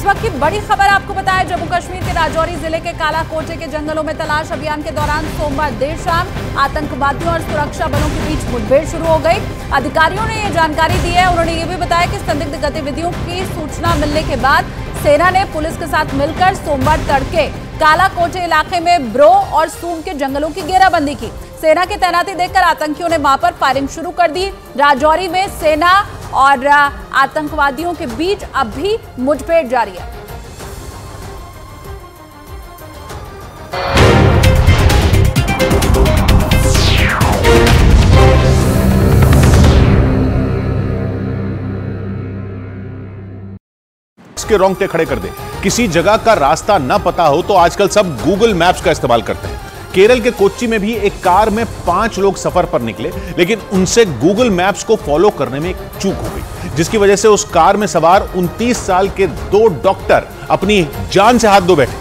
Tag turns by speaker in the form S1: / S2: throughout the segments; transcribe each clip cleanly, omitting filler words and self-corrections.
S1: वक्त की बड़ी खबर आपको बताया, जम्मू कश्मीर के राजौरी जिले के कालाकोटे के जंगलों में तलाश अभियान के दौरान सोमवार देर शाम आतंकवादियों और सुरक्षा बलों के बीच मुठभेड़ शुरू हो गई। अधिकारियों ने ये जानकारी दी है। उन्होंने ये भी बताया कि संदिग्ध गतिविधियों की सूचना मिलने के बाद सेना ने पुलिस के साथ मिलकर सोमवार तड़के कालाकोटे इलाके में ब्रो और सूम के जंगलों की घेराबंदी की। सेना की तैनाती देखकर आतंकियों ने वहां पर फायरिंग शुरू कर दी। राजौरी में सेना और आतंकवादियों के बीच अब भी मुठभेड़ जारी है।
S2: इसके रोंगटे खड़े कर दे। किसी जगह का रास्ता न पता हो तो आजकल सब गूगल मैप्स का इस्तेमाल करते हैं। केरल के कोच्चि में भी एक कार में 5 लोग सफर पर निकले, लेकिन उनसे गूगल मैप्स को फॉलो करने में एक चूक हो गई, जिसकी वजह से उस कार में सवार 29 साल के 2 डॉक्टर अपनी जान से हाथ धो बैठे,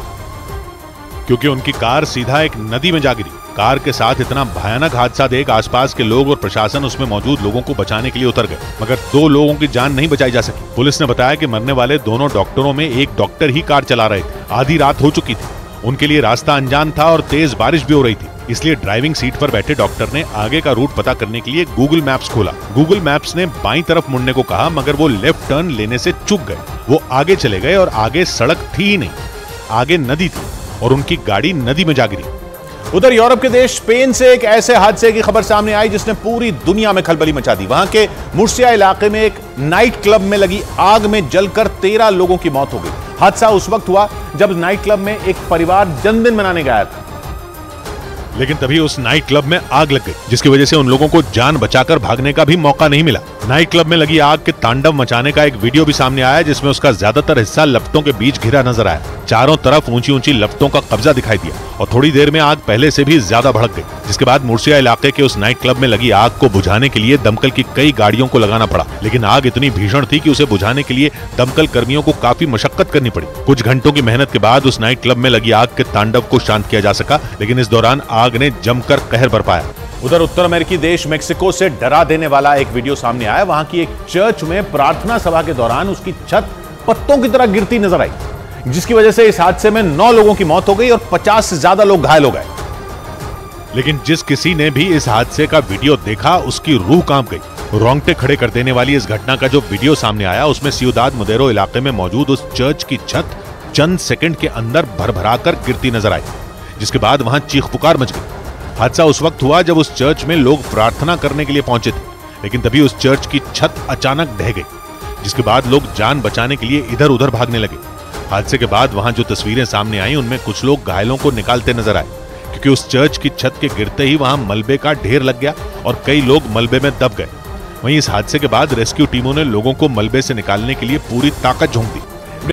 S3: क्योंकि उनकी कार सीधा एक नदी में जा गिरी। कार के साथ इतना भयानक हादसा देख आसपास के लोग और प्रशासन उसमें मौजूद लोगों को बचाने के लिए उतर गए, मगर 2 लोगों की जान नहीं बचाई जा सकी। पुलिस ने बताया कि मरने वाले दोनों डॉक्टरों में एक डॉक्टर ही कार चला रहे थे। आधी रात हो चुकी थी, उनके लिए रास्ता अनजान था और तेज बारिश भी हो रही थी, इसलिए ड्राइविंग सीट पर बैठे डॉक्टर ने आगे का रूट पता करने के लिए गूगल मैप्स खोला। गूगल मैप्स ने बाईं तरफ मुड़ने को कहा, मगर वो लेफ्ट टर्न लेने से चूक गए। वो आगे चले गए और आगे सड़क थी ही नहीं, आगे नदी थी और उनकी गाड़ी नदी में जा गिरी।
S2: उधर यूरोप के देश स्पेन से एक ऐसे हादसे की खबर सामने आई जिसने पूरी दुनिया में खलबली मचा दी। वहां के मुर्सिया इलाके में एक नाइट क्लब में लगी आग में जलकर 13 लोगों की मौत हो गई। हादसा उस वक्त हुआ जब नाइट क्लब में एक परिवार जन्मदिन मनाने गया था,
S3: लेकिन तभी उस नाइट क्लब में आग लग गई, जिसकी वजह से उन लोगों को जान बचाकर भागने का भी मौका नहीं मिला। नाइट क्लब में लगी आग के तांडव मचाने का एक वीडियो भी सामने आया, जिसमें उसका ज्यादातर हिस्सा लपटों के बीच घिरा नजर आया। चारों तरफ ऊंची ऊंची लपटों का कब्जा दिखाई दिया और थोड़ी देर में आग पहले से भी ज्यादा भड़क गई, जिसके बाद मुर्सिया इलाके के उस नाइट क्लब में लगी आग को बुझाने के लिए दमकल की कई गाड़ियों को लगाना पड़ा, लेकिन आग इतनी भीषण थी कि उसे बुझाने के लिए दमकल कर्मियों को काफी मशक्कत करनी पड़ी। कुछ घंटों की मेहनत के बाद उस नाइट क्लब में लगी आग के तांडव को शांत किया जा सका, लेकिन इस दौरान आग ने जमकर कहर बरपाया।
S2: उधर उत्तर अमेरिकी देश मेक्सिको से डरा देने वाला एक वीडियो सामने आया। वहां की एक चर्च में प्रार्थना सभा के दौरान उसकी छत पत्तों की तरह गिरती नजर आई, जिसकी वजह से इस हादसे में 9 लोगों की मौत हो गई और 50 से ज्यादा लोग घायल हो गए।
S3: लेकिन जिस किसी ने भी इस हादसे का वीडियो देखा, उसकी रूह कांप गई। रोंगटे खड़े कर देने वाली इस घटना का जो वीडियो सामने आया, उसमें सियुदाद मदेरो इलाके में मौजूद उस चर्च की छत चंद सेकंड के अंदर भरभराकर गिरती नजर आई, जिसके बाद वहां चीख पुकार मच गई। हादसा उस वक्त हुआ जब उस चर्च में लोग प्रार्थना करने के लिए पहुंचे थे, लेकिन तभी उस चर्च की छत अचानक ढह गई, जिसके बाद लोग जान बचाने के लिए इधर उधर भागने लगे। हादसे के बाद वहां जो तस्वीरें सामने आई, उनमें कुछ लोग घायलों को निकालते नजर आए, क्योंकि उस चर्च की छत के गिरते ही वहां मलबे का ढेर लग गया और कई लोग मलबे में दब गए। वहीं इस हादसे के बाद रेस्क्यू टीमों ने लोगों को मलबे से निकालने के लिए पूरी ताकत झोंक दी।